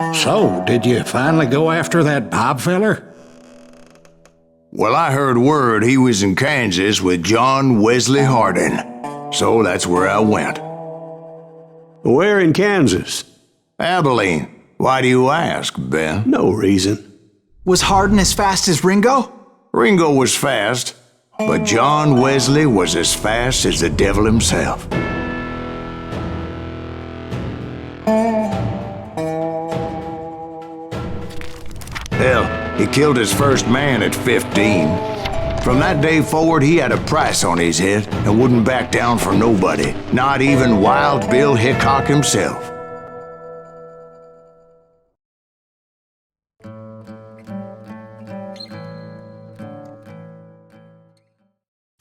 So, did you finally go after that Bob feller? Well, I heard word he was in Kansas with John Wesley Hardin. So that's where I went. Where in Kansas? Abilene. Why do you ask, Ben? No reason. Was Hardin as fast as Ringo? Ringo was fast, but John Wesley was as fast as the devil himself. Hell, he killed his first man at 15. From that day forward, he had a price on his head and wouldn't back down for nobody, not even Wild Bill Hickok himself.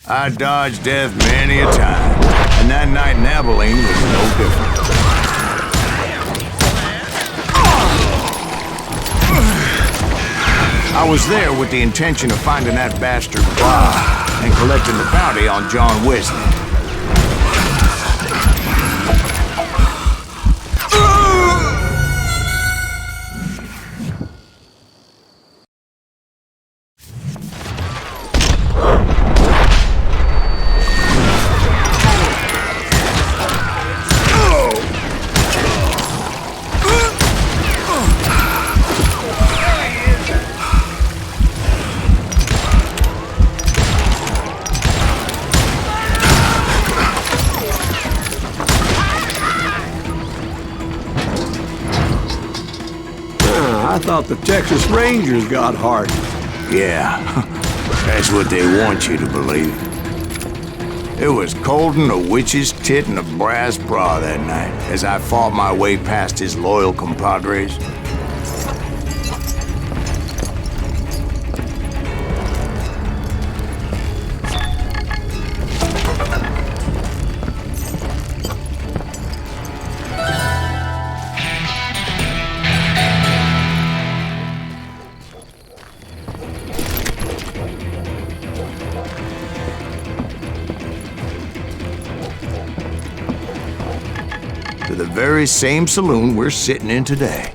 I dodged death many a time, and that night in Abilene was no different. I was there with the intention of finding that bastard Bob and collecting the bounty on John Wesley. I thought the Texas Rangers got Hardin. Yeah, that's what they want you to believe. It was cold and a witch's tit and a brass bra that night as I fought my way past his loyal compadres. To the very same saloon we're sitting in today.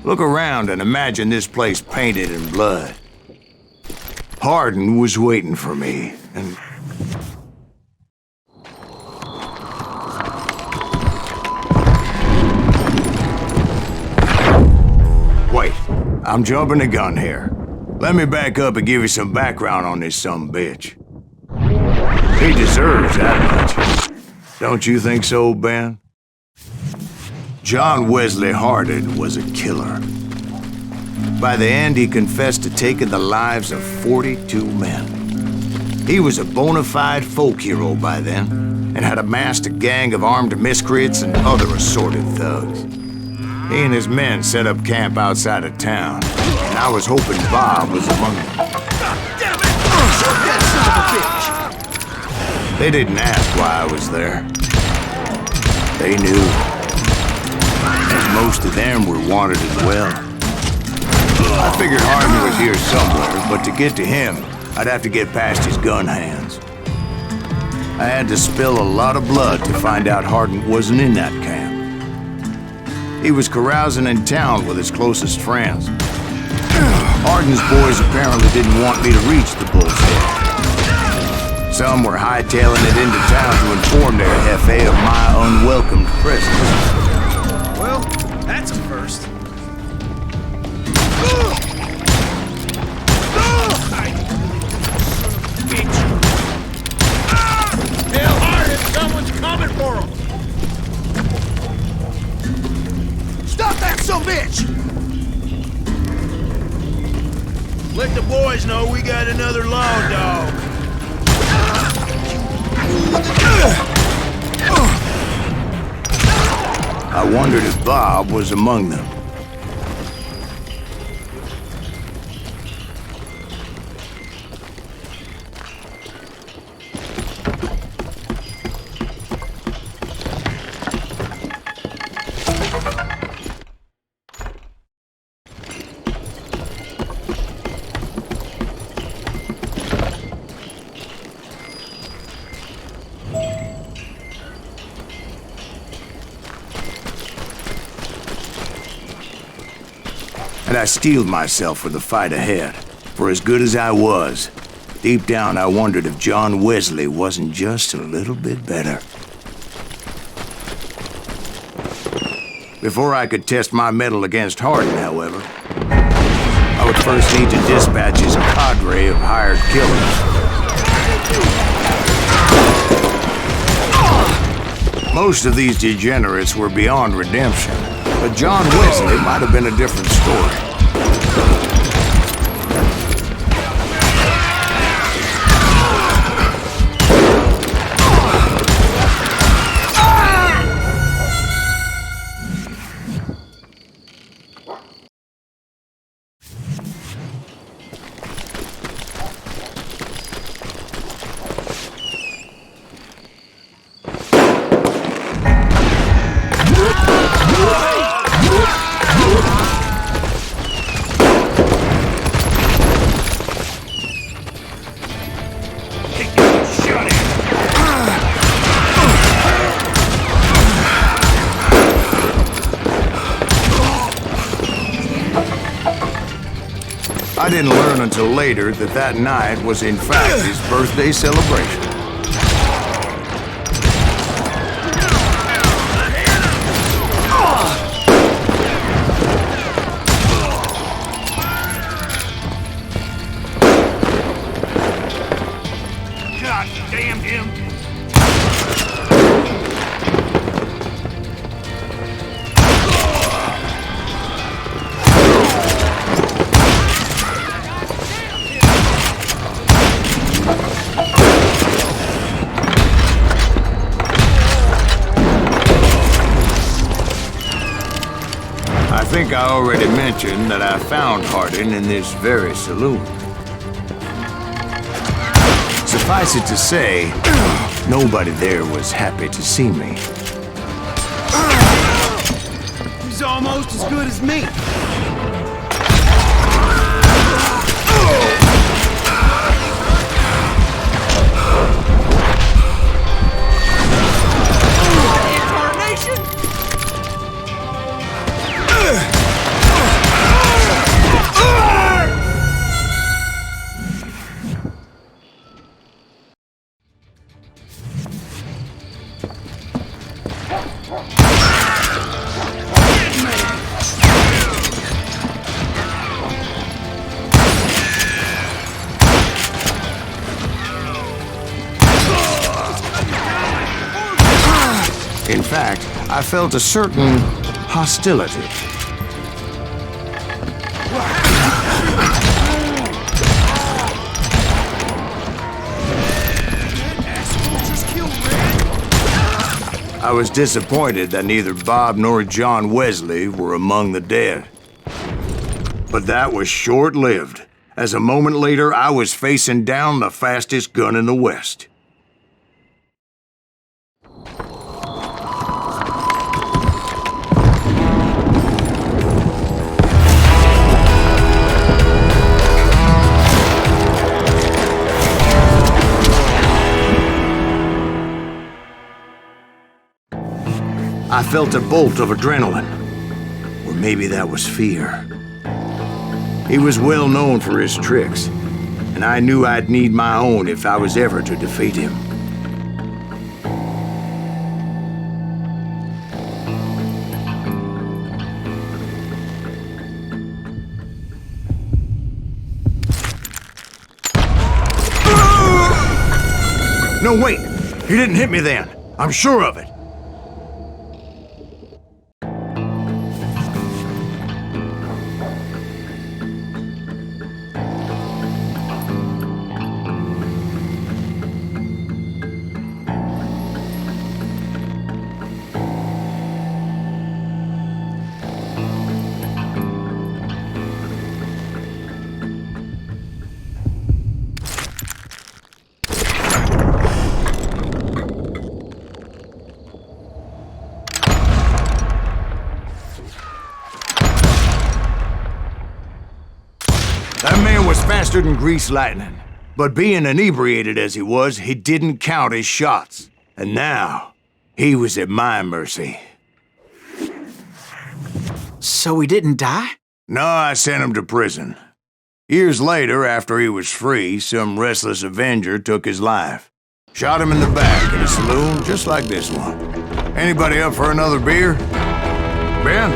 Look around and imagine this place painted in blood. Hardin was waiting for me, and... Wait, I'm jumping the gun here. Let me back up and give you some background on this sumbitch. He deserves that much. Don't you think so, Ben? John Wesley Hardin was a killer. By the end, he confessed to taking the lives of 42 men. He was a bona fide folk hero by then, and had amassed a gang of armed miscreants and other assorted thugs. He and his men set up camp outside of town, and I was hoping Bob was among them. Damn it! That son of a bitch! They didn't ask why I was there. They knew. And most of them were wanted as well. I figured Hardin was here somewhere, but to get to him, I'd have to get past his gun hands. I had to spill a lot of blood to find out Hardin wasn't in that camp. He was carousing in town with his closest friends. Hardin's boys apparently didn't want me to reach the bull's head. Some were hightailing it into town to inform their Hefe of my unwelcome presence. Well, that's a first. Tell Hardin someone's coming for him! Stop that son of a bitch! Let the boys know we got another law dog. I wondered if Bob was among them. and I steeled myself for the fight ahead. For as good as I was, deep down I wondered if John Wesley wasn't just a little bit better. Before I could test my mettle against Hardin, however, I would first need to dispatch his cadre of hired killers. Most of these degenerates were beyond redemption, but John Wesley might have been a different story. I didn't learn until later that that night was in fact his birthday celebration. God damn him! I think I already mentioned that I found Hardin in this very saloon. Suffice it to say, nobody there was happy to see me. He's almost as good as me. In fact, I felt a certain hostility. I was disappointed that neither Bob nor John Wesley were among the dead. But that was short-lived, as a moment later I was facing down the fastest gun in the West. I felt a bolt of adrenaline, or maybe that was fear. He was well known for his tricks, and I knew I'd need my own if I was ever to defeat him. No, wait! He didn't hit me then. I'm sure of it. That man was faster than greased lightning. But being inebriated as he was, he didn't count his shots. And now, he was at my mercy. So he didn't die? No, I sent him to prison. Years later, after he was free, some restless avenger took his life. Shot him in the back in a saloon just like this one. Anybody up for another beer? Ben?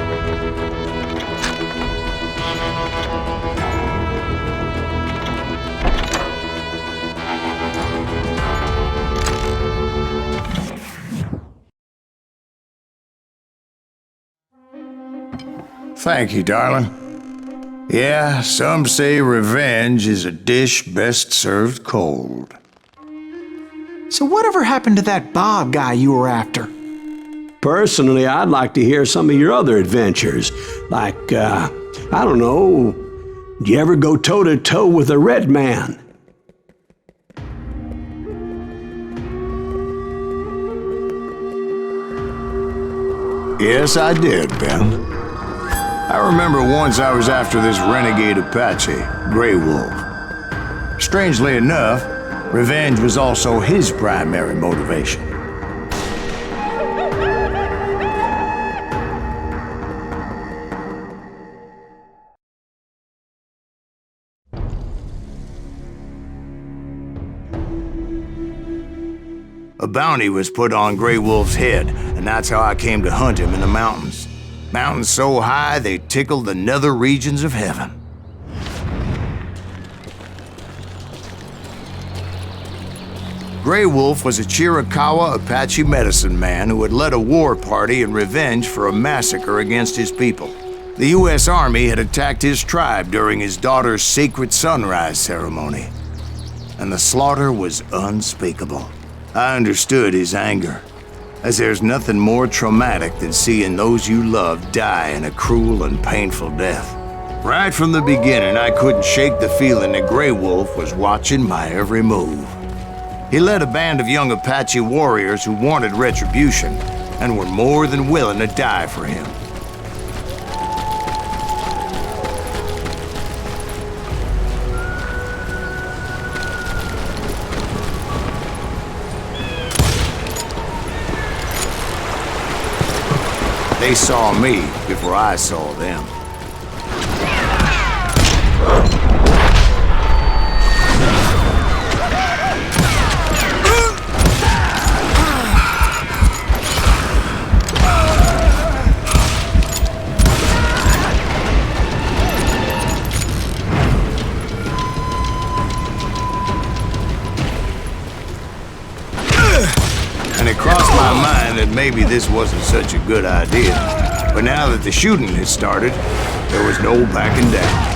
Thank you, darling. Yeah, some say revenge is a dish best served cold. So whatever happened to that Bob guy you were after? Personally, I'd like to hear some of your other adventures. Like, I don't know, did you ever go toe-to-toe with a red man? Yes, I did, Ben. I remember once I was after this renegade Apache, Grey Wolf. Strangely enough, revenge was also his primary motivation. A bounty was put on Grey Wolf's head, and that's how I came to hunt him in the mountains. Mountains so high they tickled the nether regions of heaven. Grey Wolf was a Chiricahua Apache medicine man who had led a war party in revenge for a massacre against his people. The U.S. Army had attacked his tribe during his daughter's sacred sunrise ceremony, and the slaughter was unspeakable. I understood his anger, as there's nothing more traumatic than seeing those you love die in a cruel and painful death. Right from the beginning, I couldn't shake the feeling that Grey Wolf was watching my every move. He led a band of young Apache warriors who wanted retribution and were more than willing to die for him. They saw me before I saw them. And it crossed my mind that maybe this wasn't such a good idea. But now that the shooting had started, there was no backing down.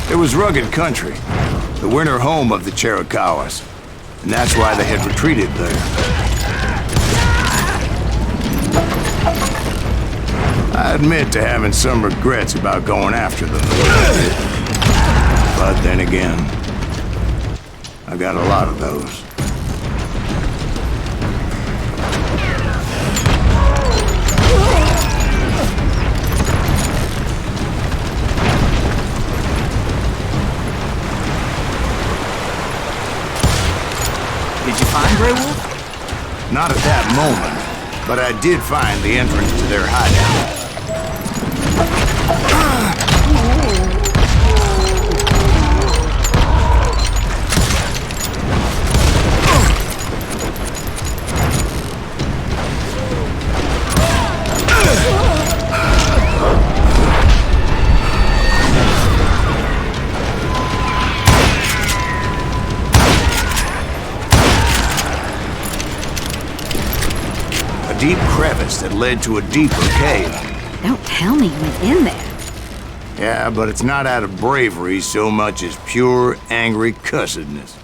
It was rugged country, the winter home of the Chiricahuas, and that's why they had retreated there. I admit to having some regrets about going after them, but then again, I got a lot of those. Did you find Grey Wolf? Not at that moment, but I did find the entrance to their hideout. A deep crevice that led to a deeper cave. Don't tell me you went in there. Yeah, but it's not out of bravery so much as pure, angry cussedness.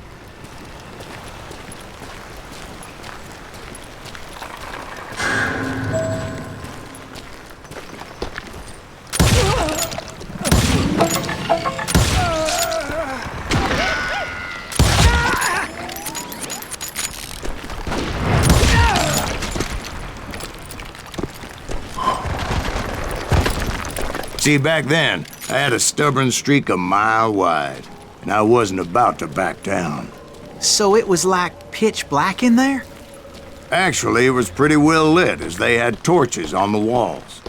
See, back then, I had a stubborn streak a mile wide, and I wasn't about to back down. So it was like pitch black in there? Actually, it was pretty well lit, as they had torches on the walls.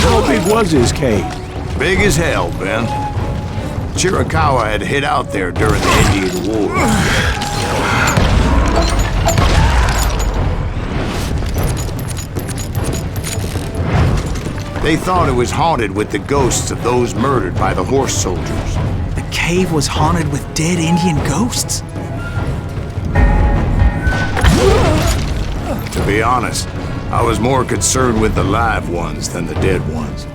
How big was his cave? Big as hell, Ben. Chiricahua had hid out there during the Indian War. They thought it was haunted with the ghosts of those murdered by the horse soldiers. The cave was haunted with dead Indian ghosts? To be honest, I was more concerned with the live ones than the dead ones.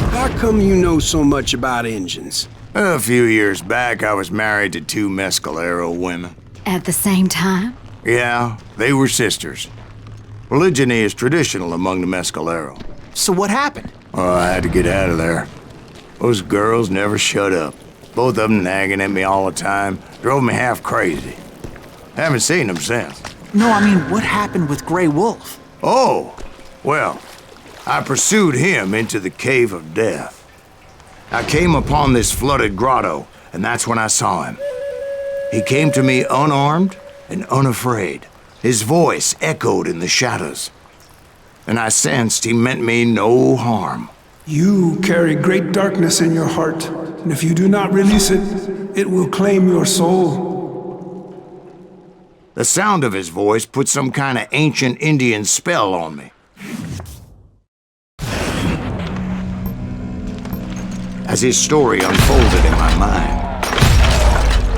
How come you know so much about engines? A few years back, I was married to two Mescalero women. At the same time? Yeah, they were sisters. Polygyny is traditional among the Mescalero. So what happened? Oh, I had to get out of there. Those girls never shut up. Both of them nagging at me all the time. Drove me half crazy. Haven't seen them since. No, I mean, what happened with Grey Wolf? Oh, well, I pursued him into the Cave of Death. I came upon this flooded grotto, and that's when I saw him. He came to me unarmed and unafraid. His voice echoed in the shadows, and I sensed he meant me no harm. You carry great darkness in your heart, and if you do not release it, it will claim your soul. The sound of his voice put some kind of ancient Indian spell on me. As his story unfolded in my mind,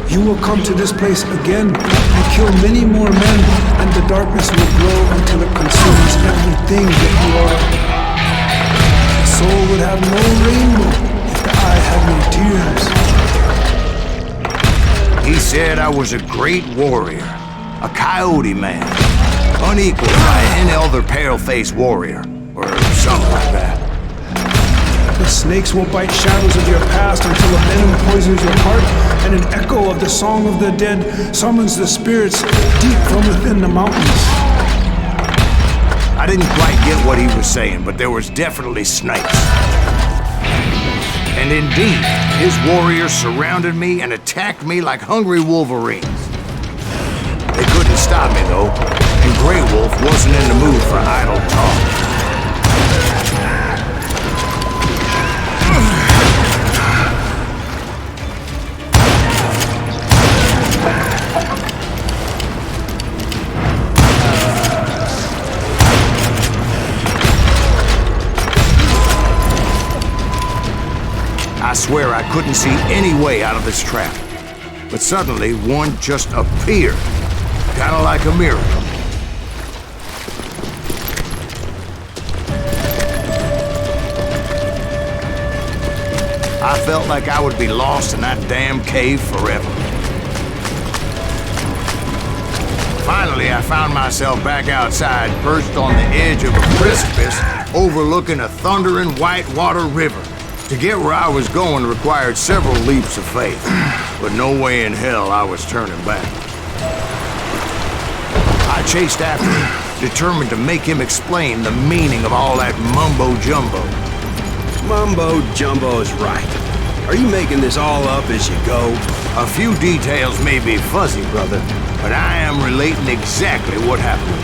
You will come to this place again and kill many more men, and the darkness will grow until it consumes everything that you are. The soul would have no rainbow if the eye had no tears. he said I was a great warrior, a coyote man, unequaled by any other pale-faced warrior, or something like that. The snakes will bite shadows of your past until a venom poisons your heart, and an echo of the song of the dead summons the spirits deep from within the mountains. I didn't quite get what he was saying, but there was definitely snakes. And indeed, his warriors surrounded me and attacked me like hungry wolverines. They couldn't stop me, though, and Grey Wolf wasn't in the mood for idle talk. I swear I couldn't see any way out of this trap. But suddenly, one just appeared. Kind of like a miracle. I felt like I would be lost in that damn cave forever. Finally, I found myself back outside, perched on the edge of a precipice, overlooking a thundering whitewater river. To get where I was going required several leaps of faith, but no way in hell I was turning back. I chased after him, determined to make him explain the meaning of all that mumbo-jumbo. Mumbo-jumbo is right. Are you making this all up as you go? A few details may be fuzzy, brother, but I am relating exactly what happened.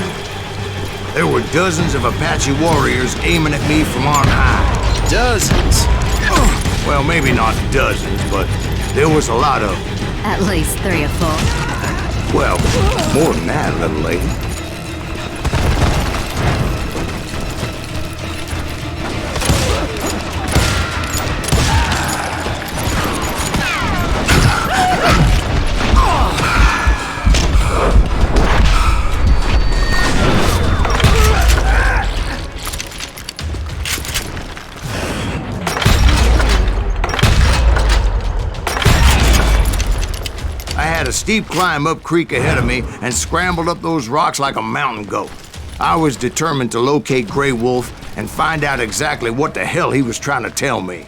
There were dozens of Apache warriors aiming at me from on high. Dozens? Well, maybe not dozens, but there was a lot of them. At least 3 or 4. Well, more than that, little lady. A steep climb up creek ahead of me and scrambled up those rocks like a mountain goat. I was determined to locate Grey Wolf and find out exactly what the hell he was trying to tell me.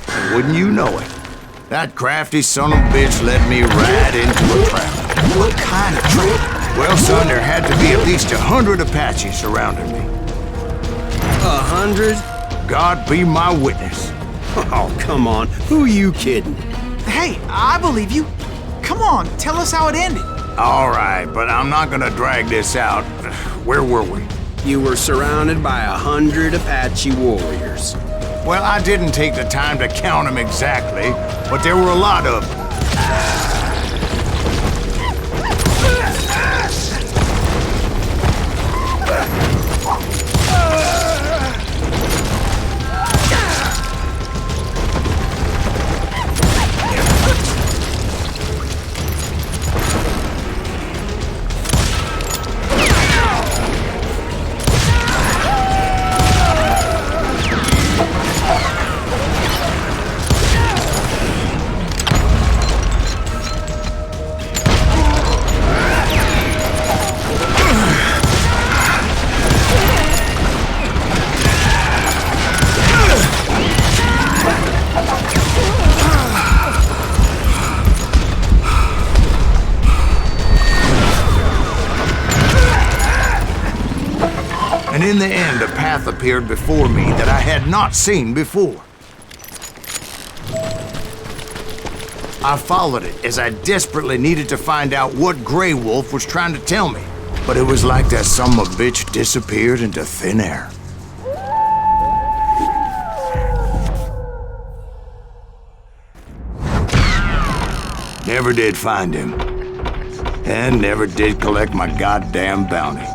And wouldn't you know it, that crafty son of a bitch led me right into a trap. What kind of trap? Well, son, there had to be at least 100 Apaches surrounding me. 100? God be my witness. Oh, come on. Who are you kidding? Hey, I believe you. Come on, tell us how it ended. All right, but I'm not gonna drag this out. Where were we? You were surrounded by 100 Apache warriors. Well, I didn't take the time to count them exactly, but there were a lot of them. And in the end, a path appeared before me that I had not seen before. I followed it as I desperately needed to find out what Grey Wolf was trying to tell me. But it was like that son of a bitch disappeared into thin air. Never did find him. And never did collect my goddamn bounty.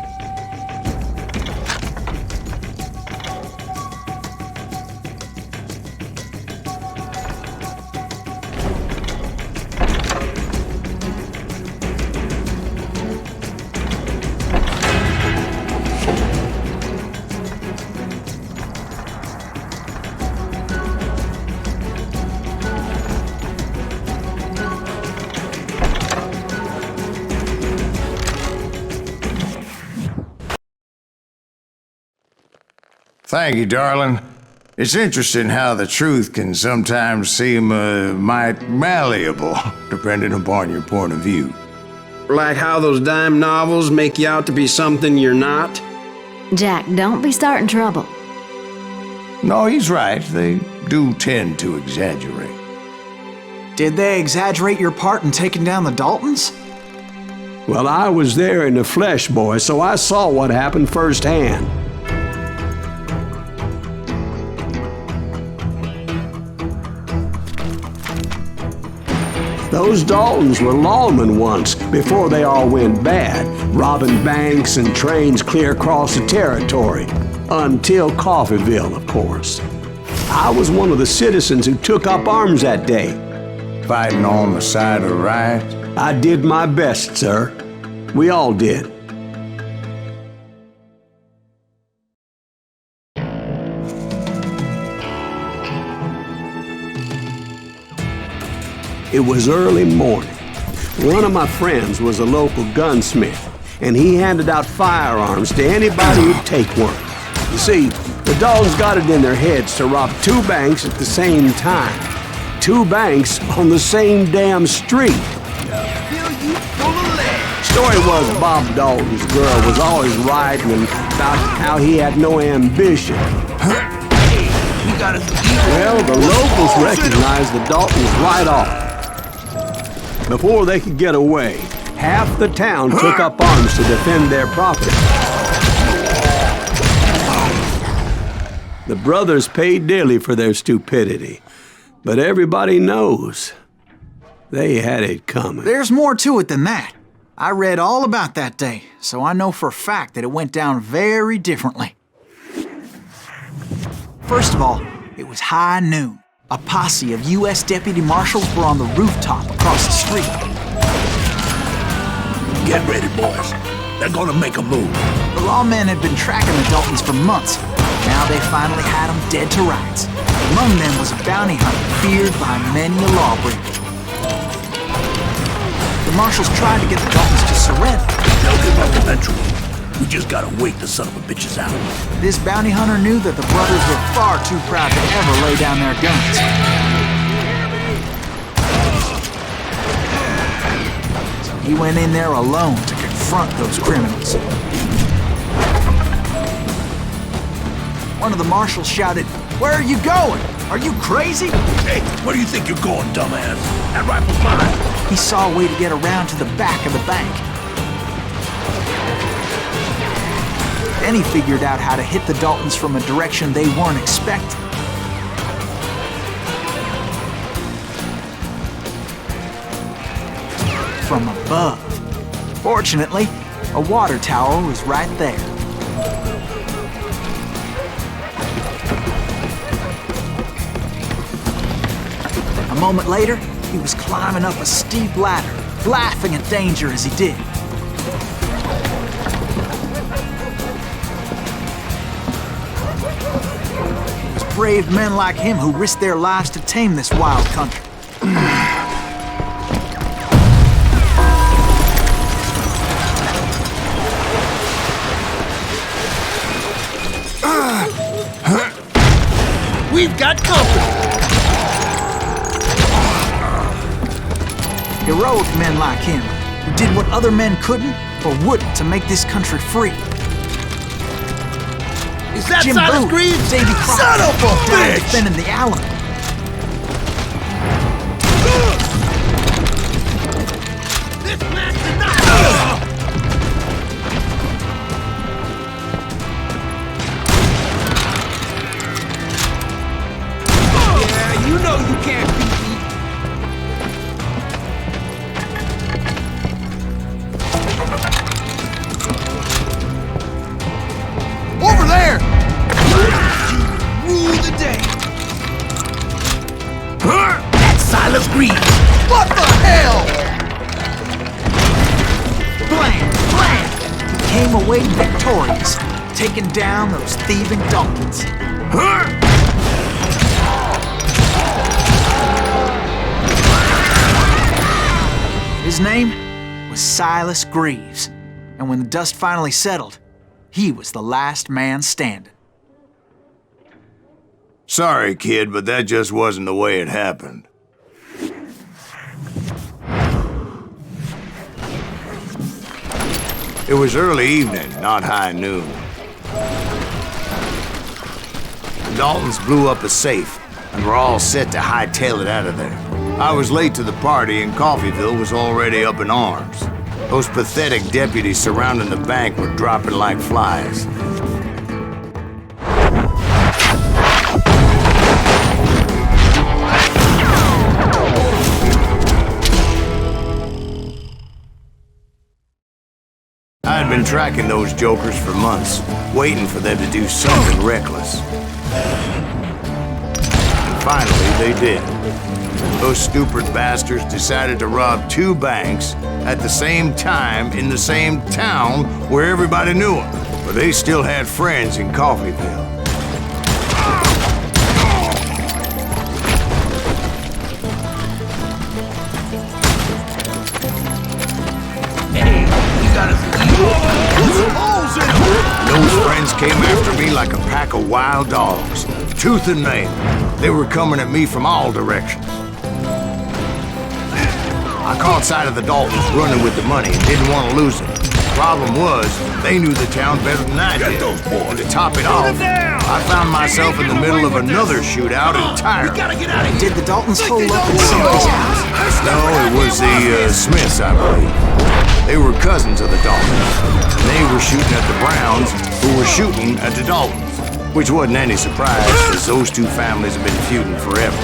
Thank you, darling. It's interesting how the truth can sometimes seem might malleable, depending upon your point of view. Like how those dime novels make you out to be something you're not? Jack, don't be starting trouble. No, he's right. They do tend to exaggerate. Did they exaggerate your part in taking down the Daltons? Well, I was there in the flesh, boy, so I saw what happened firsthand. Those Daltons were lawmen once, before they all went bad, robbing banks and trains clear across the territory. Until Coffeeville, of course. I was one of the citizens who took up arms that day. Fighting on the side of the right? I did my best, sir. We all did. It was early morning. One of my friends was a local gunsmith. and he handed out firearms to anybody who'd take one. You see, the Daltons got it in their heads to rob 2 banks at the same time. 2 banks on the same damn street. Feel you full of lead. Story was Bob Dalton's girl was always writing about how he had no ambition. Hey, we got us. Well, the locals recognized the Daltons right off. Before they could get away, half the town took up arms to defend their property. The brothers paid dearly for their stupidity, but everybody knows they had it coming. There's more to it than that. I read all about that day, so I know for a fact that it went down very differently. First of all, it was high noon. A posse of U.S. deputy marshals were on the rooftop across the street. Get ready, boys. They're gonna make a move. The lawmen had been tracking the Daltons for months. Now they finally had them dead to rights. Among them was a bounty hunter feared by many a lawbreaker. The marshals tried to get the Daltons to surrender. They'll give up eventually. We just gotta wait the son of a bitches out. This bounty hunter knew that the brothers were far too proud to ever lay down their guns. So he went in there alone to confront those criminals. One of the marshals shouted, "Where are you going? Are you crazy?" Hey, where do you think you're going, dumbass? That rifle's mine. He saw a way to get around to the back of the bank. Then he figured out how to hit the Daltons from a direction they weren't expecting. From above. Fortunately, a water tower was right there. A moment later, he was climbing up a steep ladder, laughing at danger as he did. It was brave men like him who risked their lives to tame this wild country. We've got company. Heroic men like him, who did what other men couldn't or wouldn't to make this country free. Is that Jim Silas Boone, Greaves? Davy Crockett, Son of a died bitch! defending the Alamo. This match is not. Yeah, you know you can't beat me. Over there! Rule the day. That's Silas Greaves. What the hell? Blam! Blam! He came away victorious, taking down those thieving Daltons. His name was Silas Greaves, and when the dust finally settled, he was the last man standing. Sorry, kid, but that just wasn't the way it happened. It was early evening, not high noon. The Daltons blew up a safe, and were all set to hightail it out of there. I was late to the party, and Coffeyville was already up in arms. Those pathetic deputies surrounding the bank were dropping like flies. I had been tracking those jokers for months, waiting for them to do something reckless. And finally, they did. Those stupid bastards decided to rob 2 banks at the same time in the same town where everybody knew them. But they still had friends in Coffeyville. Hey, you got us. Holes in them! Those friends came after me like a pack of wild dogs, tooth and nail. They were coming at me from all directions. I caught sight of the Daltons running with the money and didn't want to lose it. Problem was, they knew the town better than I did. And to top it off, I found myself in the middle of another shootout entirely. Did the Daltons hole up in somebody's house? No, it was the Smiths, I believe. They were cousins of the Daltons. And they were shooting at the Browns, who were shooting at the Daltons. Which wasn't any surprise, because those two families have been feuding forever.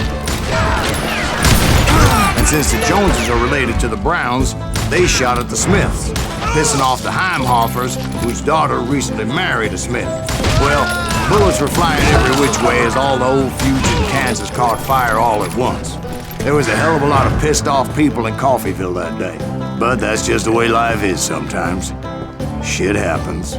And since the Joneses are related to the Browns, they shot at the Smiths, pissing off the Heimhoffers, whose daughter recently married a Smith. Well, bullets were flying every which way as all the old feuds in Kansas caught fire all at once. There was a hell of a lot of pissed off people in Coffeyville that day. But that's just the way life is sometimes. Shit happens.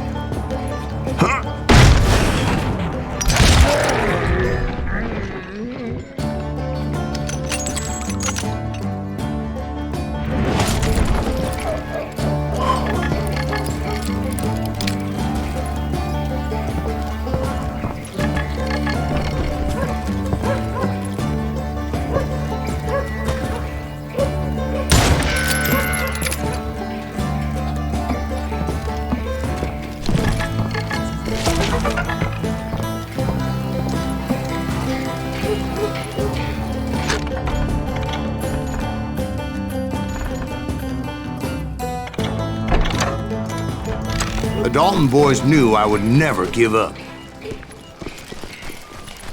The Dalton boys knew I would never give up.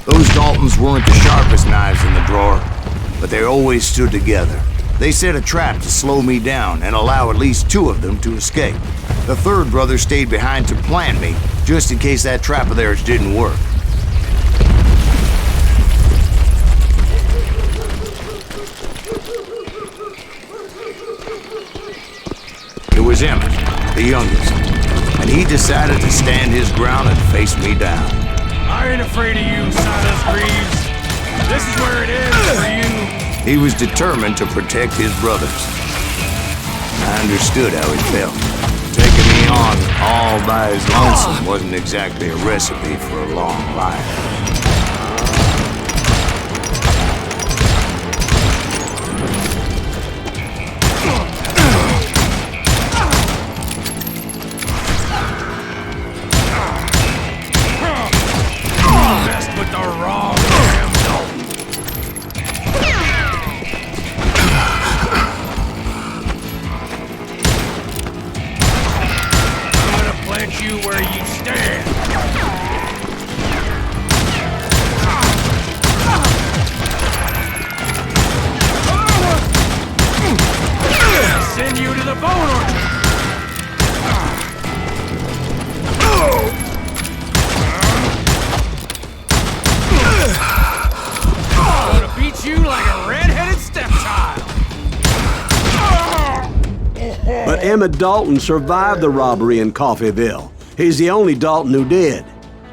Those Daltons weren't the sharpest knives in the drawer, but they always stood together. They set a trap to slow me down and allow at least two of them to escape. The third brother stayed behind to plant me, just in case that trap of theirs didn't work. It was Emmett, the youngest. And he decided to stand his ground and face me down. I ain't afraid of you, Silas Reeves. This is where it ends for you. He was determined to protect his brothers. I understood how he felt. Taking me on all by his lonesome wasn't exactly a recipe for a long life. With the wrong damn Dalton. I'm gonna plant you where you stand. Send you to the bone orchard. Beat you like a red-headed stepchild. But Emmett Dalton survived the robbery in Coffeyville. He's the only Dalton who did.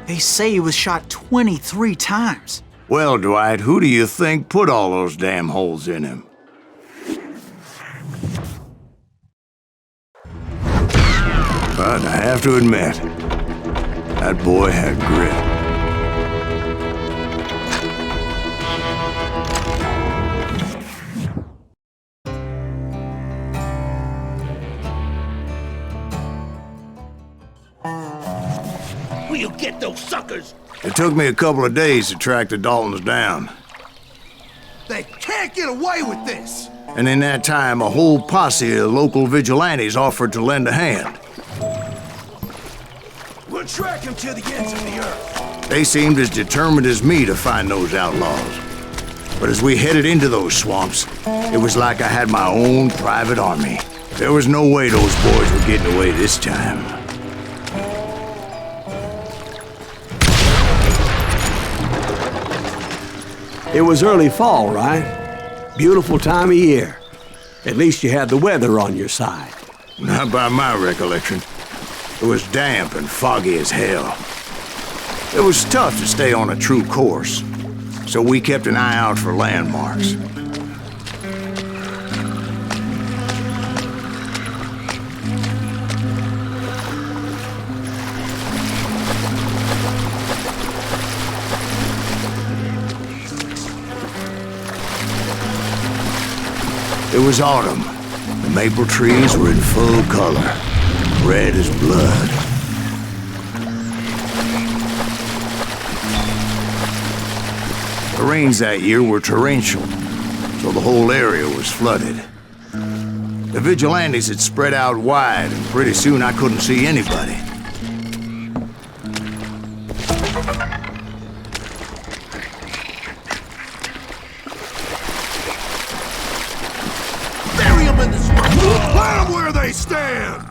They say he was shot 23 times. Well, Dwight, who do you think put all those damn holes in him? But I have to admit, that boy had grit. We'll get those suckers. It took me a couple of days to track the Daltons down. They can't get away with this! And in that time, a whole posse of local vigilantes offered to lend a hand. We'll track him to the ends of the earth. They seemed as determined as me to find those outlaws. But as we headed into those swamps, it was like I had my own private army. There was no way those boys were getting away this time. It was early fall, right? Beautiful time of year. At least you had the weather on your side. Not by my recollection. It was damp and foggy as hell. It was tough to stay on a true course, so we kept an eye out for landmarks. It was autumn. The maple trees were in full color, red as blood. The rains that year were torrential, so the whole area was flooded. The vigilantes had spread out wide, and pretty soon I couldn't see anybody. Bury them in the smoke! Plant them where they stand!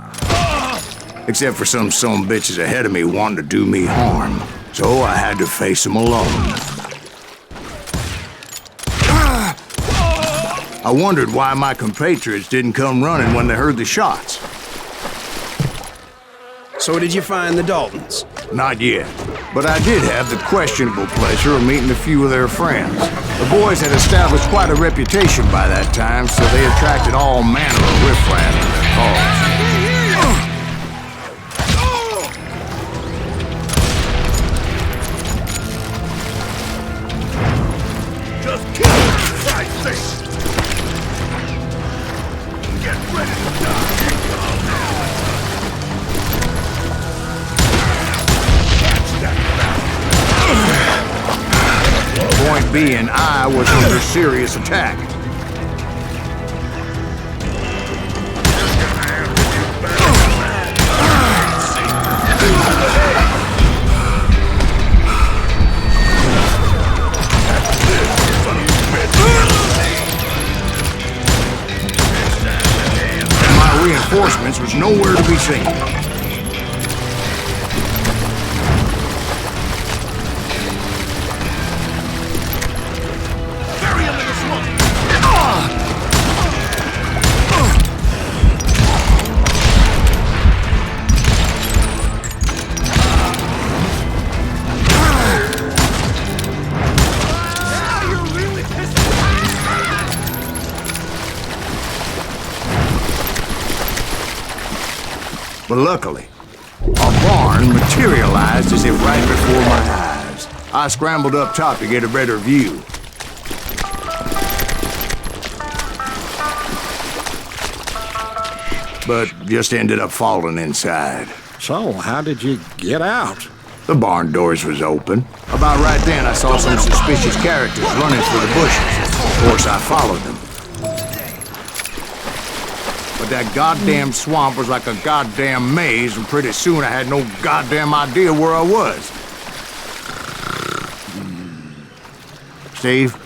Except for some bitches ahead of me wanting to do me harm. So I had to face them alone. I wondered why my compatriots didn't come running when they heard the shots. So did you find the Daltons? Not yet, but I did have the questionable pleasure of meeting a few of their friends. The boys had established quite a reputation by that time, so they attracted all manner of riffraff to their cause. Just kill them, for Christ's sake! Get ready to die! Point being, I was under serious attack. My reinforcements was nowhere to be seen. But luckily, a barn materialized as if right before my eyes. I scrambled up top to get a better view. But just ended up falling inside. So, how did you get out? The barn doors was open. About right then, I saw some suspicious characters running through the bushes. Of course, I followed them. But that goddamn swamp was like a goddamn maze, and pretty soon I had no goddamn idea where I was. Steve?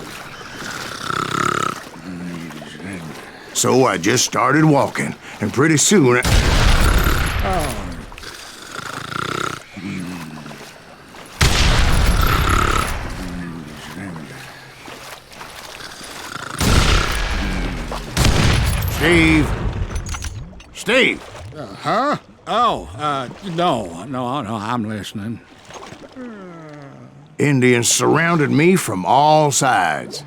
So I just started walking, and pretty soon Steve? Steve! Huh? Oh, no, I'm listening. Indians surrounded me from all sides.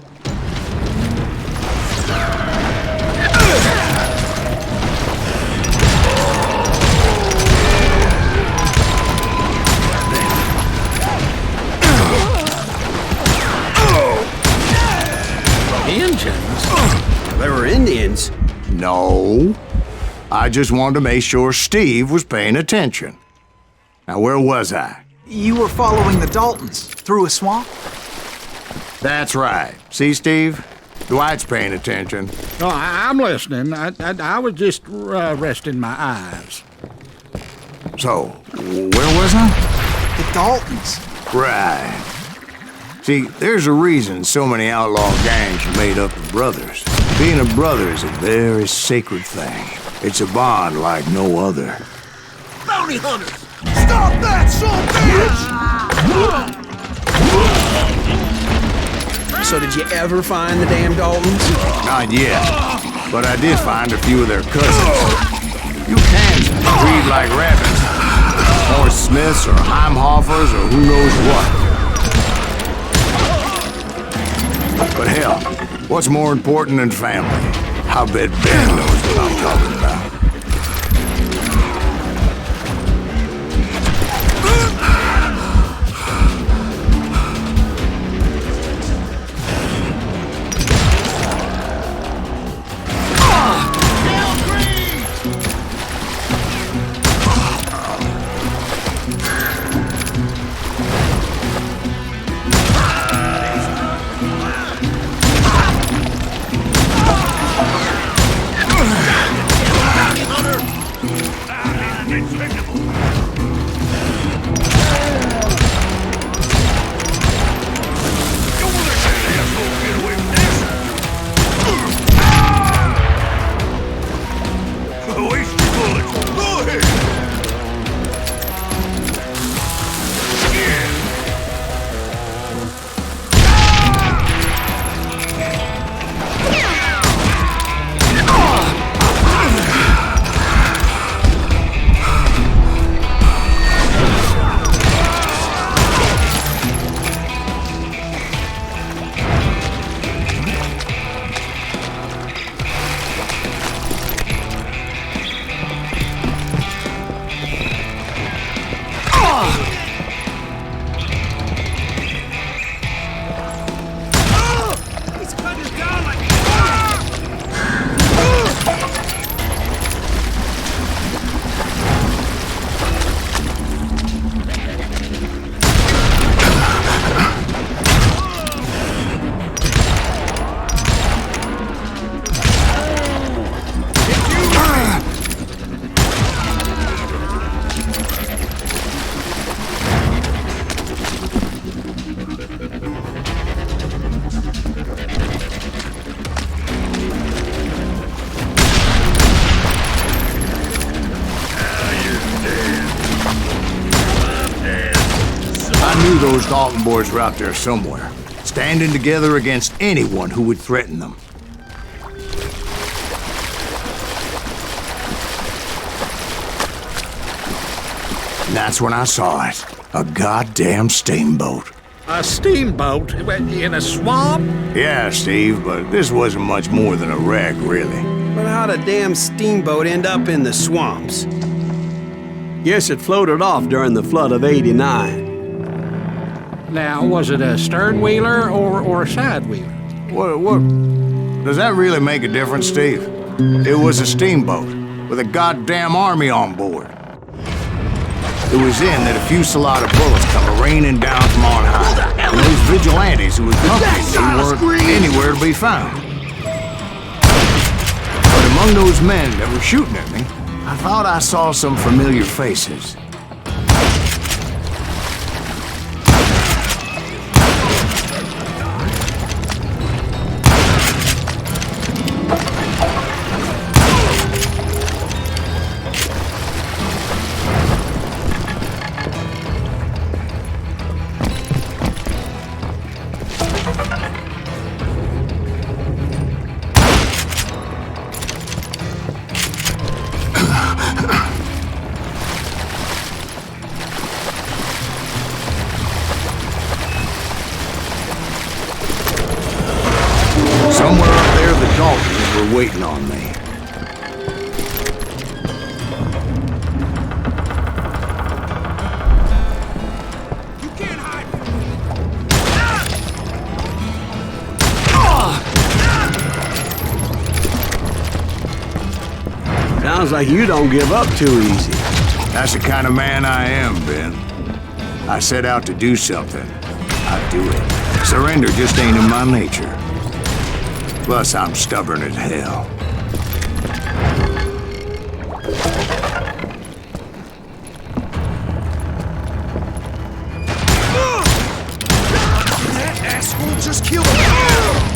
Indians? They were Indians. No. I just wanted to make sure Steve was paying attention. Now, where was I? You were following the Daltons through a swamp? That's right. See, Steve? Dwight's paying attention. No, I'm listening. I was just resting my eyes. So, where was I? The Daltons. Right. See, there's a reason so many outlaw gangs are made up of brothers. Being a brother is a very sacred thing. It's a bond like no other. Bounty hunters! Stop that, son bitch! So did you ever find the damn Daltons? Not yet, but I did find a few of their cousins. You cans breed like rabbits. Or Smiths or Heimhoffers or who knows what. But hell, what's more important than family? I bet Ben knows what I'm talking about. I knew those Dalton boys were out there somewhere, standing together against anyone who would threaten them. And that's when I saw it. A goddamn steamboat. A steamboat in a swamp? Yeah, Steve, but this wasn't much more than a wreck, really. But how'd a damn steamboat end up in the swamps? Guess it floated off during the flood of '89. Now, was it a stern wheeler or a side wheeler? What? Does that really make a difference, Steve? It was a steamboat with a goddamn army on board. It was then that a fusillade of bullets come raining down from on high. And those vigilantes who accompanied me weren't anywhere to be found. But among those men that were shooting at me, I thought I saw some familiar faces. Somewhere up there, the Daltons were waiting on me. You can't hide. Sounds like you don't give up too easy. That's the kind of man I am, Ben. I set out to do something. I do it. Surrender just ain't in my nature. Plus, I'm stubborn as hell. That asshole just killed him.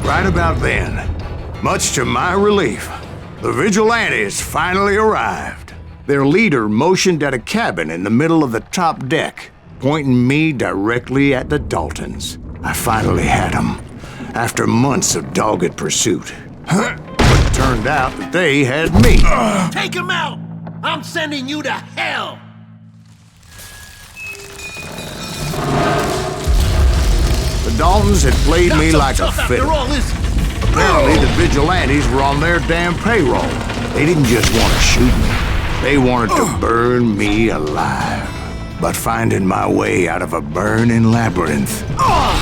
Right about then, much to my relief, the vigilantes finally arrived. Their leader motioned at a cabin in the middle of the top deck, pointing me directly at the Daltons. I finally had them, after months of dogged pursuit. But it turned out that they had me. Take him out! I'm sending you to hell! The Daltons had played me like a fiddle. After all this. Apparently, the vigilantes were on their damn payroll. They didn't just want to shoot me. They wanted to burn me alive. But finding my way out of a burning labyrinth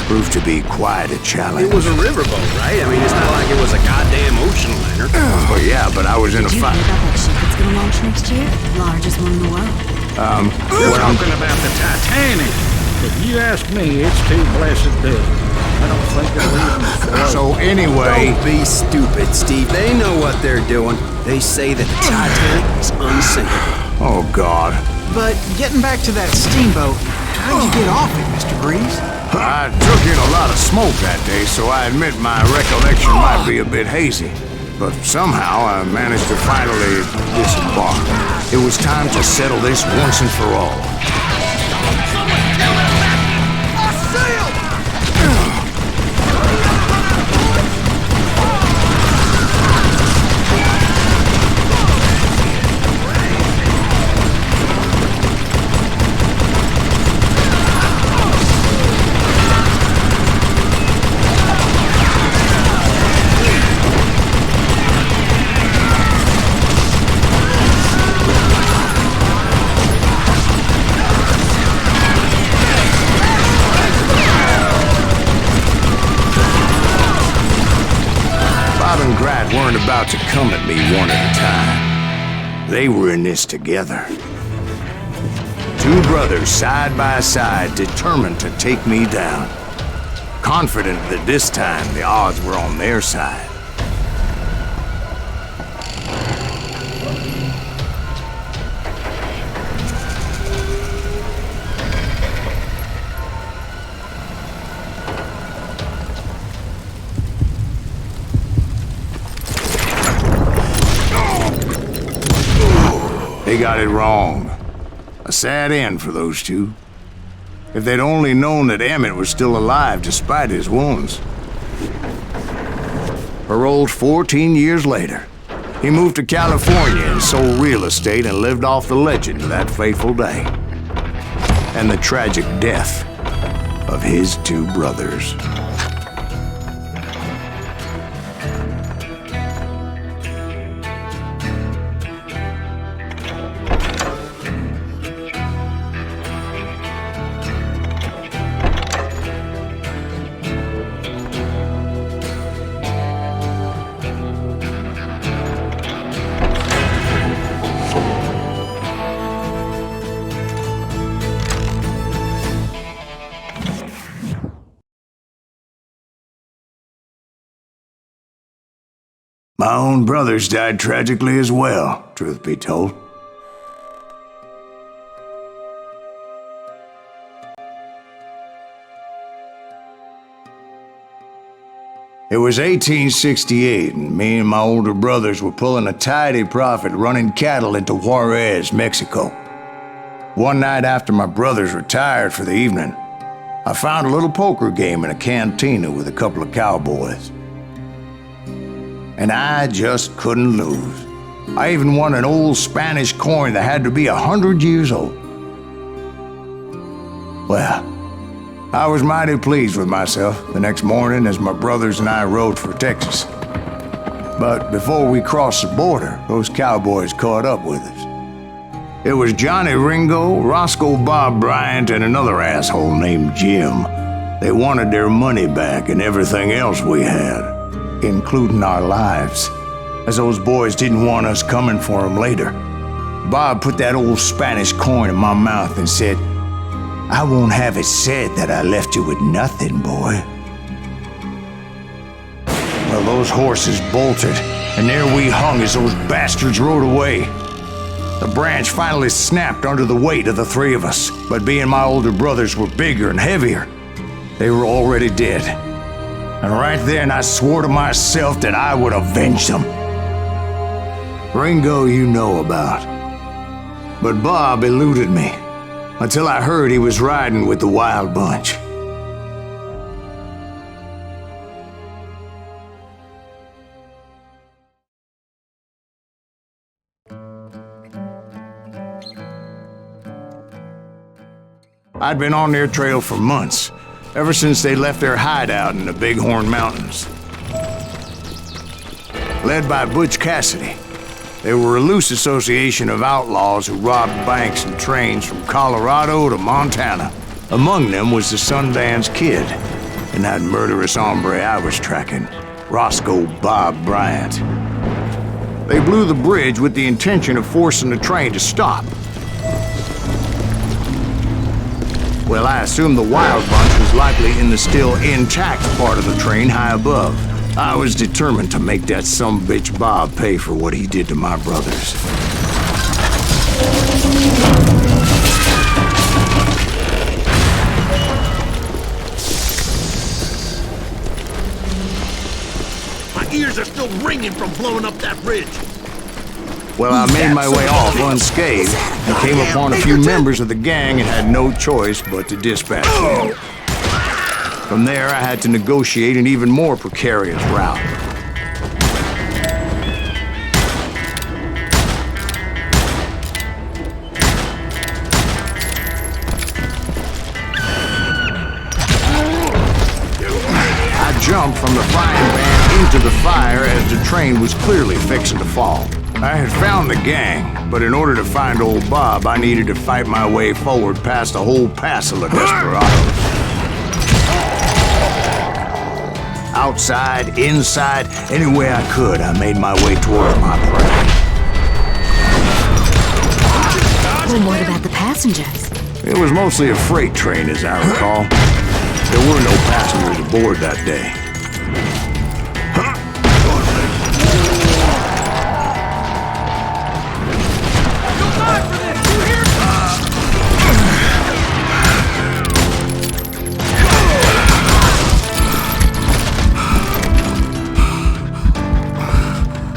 proved to be quite a challenge. It was a riverboat, right? I mean, it's not like it was a goddamn ocean liner. Well, yeah, but I was in a Did you hear fight. about that ship that's gonna launch next year? Largest one in the world. We're talking about the Titanic. If you ask me, it's too blessed big. I don't think it'll even float. So anyway, Don't be stupid, Steve. They know what they're doing. They say that the Titanic is unsinkable. oh God, But getting back to that steamboat, how'd you get off it, Mr. Greaves? I took in a lot of smoke that day, so I admit my recollection might be a bit hazy. But somehow I managed to finally disembark. It was time to settle this once and for all. Weren't about to come at me one at a time. They were in this together. Two brothers side by side, determined to take me down. Confident that this time the odds were on their side. They got it wrong. A sad end for those two. If they'd only known that Emmett was still alive despite his wounds. Paroled 14 years later, he moved to California and sold real estate and lived off the legend of that fateful day. And the tragic death of his two brothers. My own brothers died tragically as well, truth be told. It was 1868, and me and my older brothers were pulling a tidy profit running cattle into Juarez, Mexico. One night after my brothers retired for the evening, I found a little poker game in a cantina with a couple of cowboys. And I just couldn't lose. I even won an old Spanish coin that had to be 100 years old. Well, I was mighty pleased with myself the next morning as my brothers and I rode for Texas. But before we crossed the border, those cowboys caught up with us. It was Johnny Ringo, Roscoe Bob Bryant, and another asshole named Jim. They wanted their money back and everything else we had, including our lives, as those boys didn't want us coming for them later. Bob put that old Spanish coin in my mouth and said, "I won't have it said that I left you with nothing, boy." Well, those horses bolted, and there we hung as those bastards rode away. The branch finally snapped under the weight of the three of us, but being my older brothers were bigger and heavier, they were already dead. And right then I swore to myself that I would avenge them. Ringo you know about. But Bob eluded me until I heard he was riding with the Wild Bunch. I'd been on their trail for months, ever since they left their hideout in the Bighorn Mountains. Led by Butch Cassidy, they were a loose association of outlaws who robbed banks and trains from Colorado to Montana. Among them was the Sundance Kid and that murderous hombre I was tracking, Roscoe Bob Bryant. They blew the bridge with the intention of forcing the train to stop. Well, I assumed the Wild Bunch was likely in the still intact part of the train high above. I was determined to make that sumbitch Bob pay for what he did to my brothers. My ears are still ringing from blowing up that bridge. Well, I made my way off unscathed and came upon a few members of the gang and had no choice but to dispatch them. From there, I had to negotiate an even more precarious route. I jumped from the frying pan into the fire as the train was clearly fixing to fall. I had found the gang, but in order to find old Bob, I needed to fight my way forward past a whole passel of desperados. Outside, inside, any way I could, I made my way toward my prey. Well, what about the passengers? It was mostly a freight train, as I recall. There were no passengers aboard that day.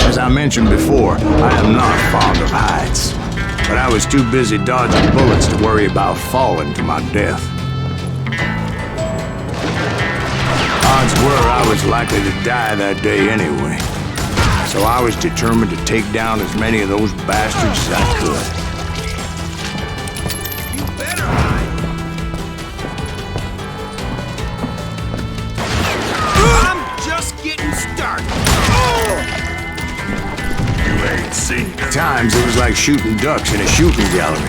As I mentioned before, I am not fond of heights. but I was too busy dodging bullets to worry about falling to my death. Odds were I was likely to die that day anyway, so I was determined to take down as many of those bastards as I could. At times, it was like shooting ducks in a shooting gallery.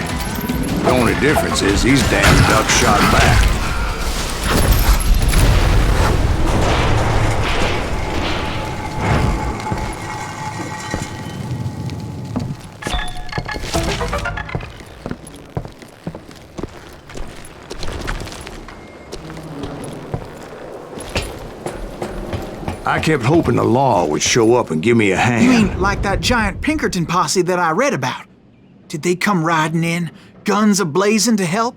The only difference is these damn ducks shot back. I kept hoping the law would show up and give me a hand. You mean like that giant Pinkerton posse that I read about? Did they come riding in, guns a-blazing to help?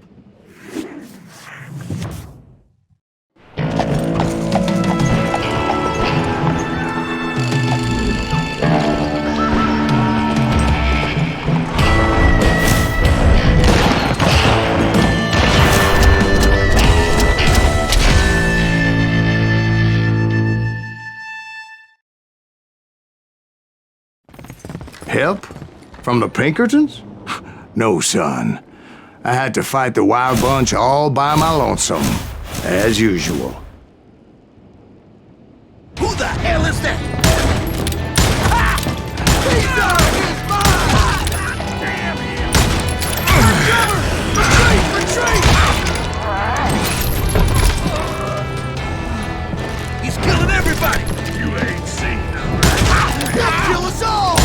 Help? From the Pinkertons? No, son. I had to fight the Wild Bunch all by my lonesome, as usual. Who the hell is that? Retreat! He's killing everybody! You ain't seen nothing. He'll kill us all!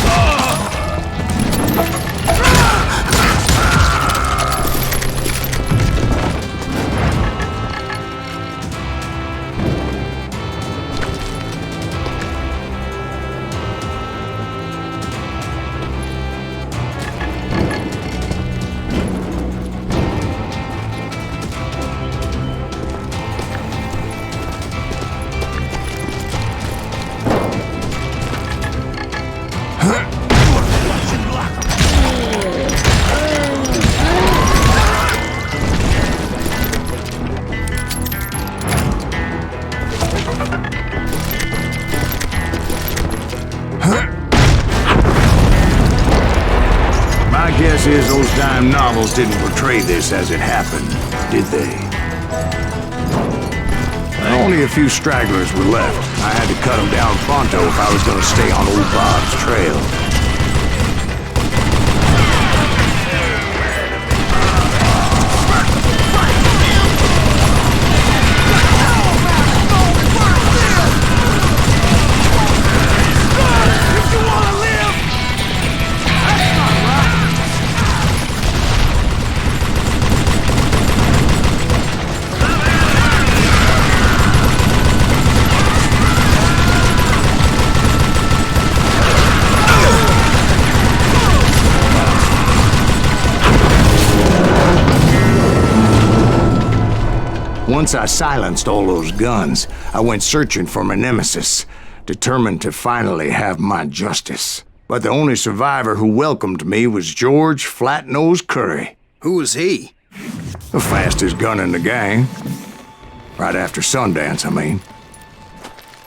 Guess is those dime novels didn't portray this as it happened, did they? Only a few stragglers were left. I had to cut them down pronto if I was going to stay on old Bob's trail. Once I silenced all those guns, I went searching for my nemesis, determined to finally have my justice. But the only survivor who welcomed me was George Flat-Nosed Curry. Who was he? The fastest gun in the gang. Right after Sundance, I mean.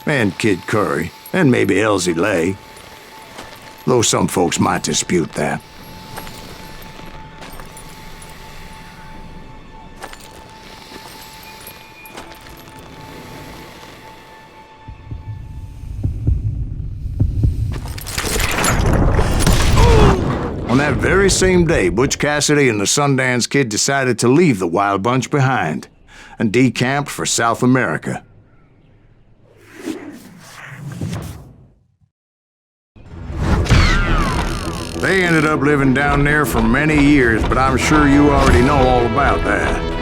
And Kid Curry, and maybe Elsie Lay. Though some folks might dispute that. On that very same day, Butch Cassidy and the Sundance Kid decided to leave the Wild Bunch behind and decamped for South America. They ended up living down there for many years, but I'm sure you already know all about that.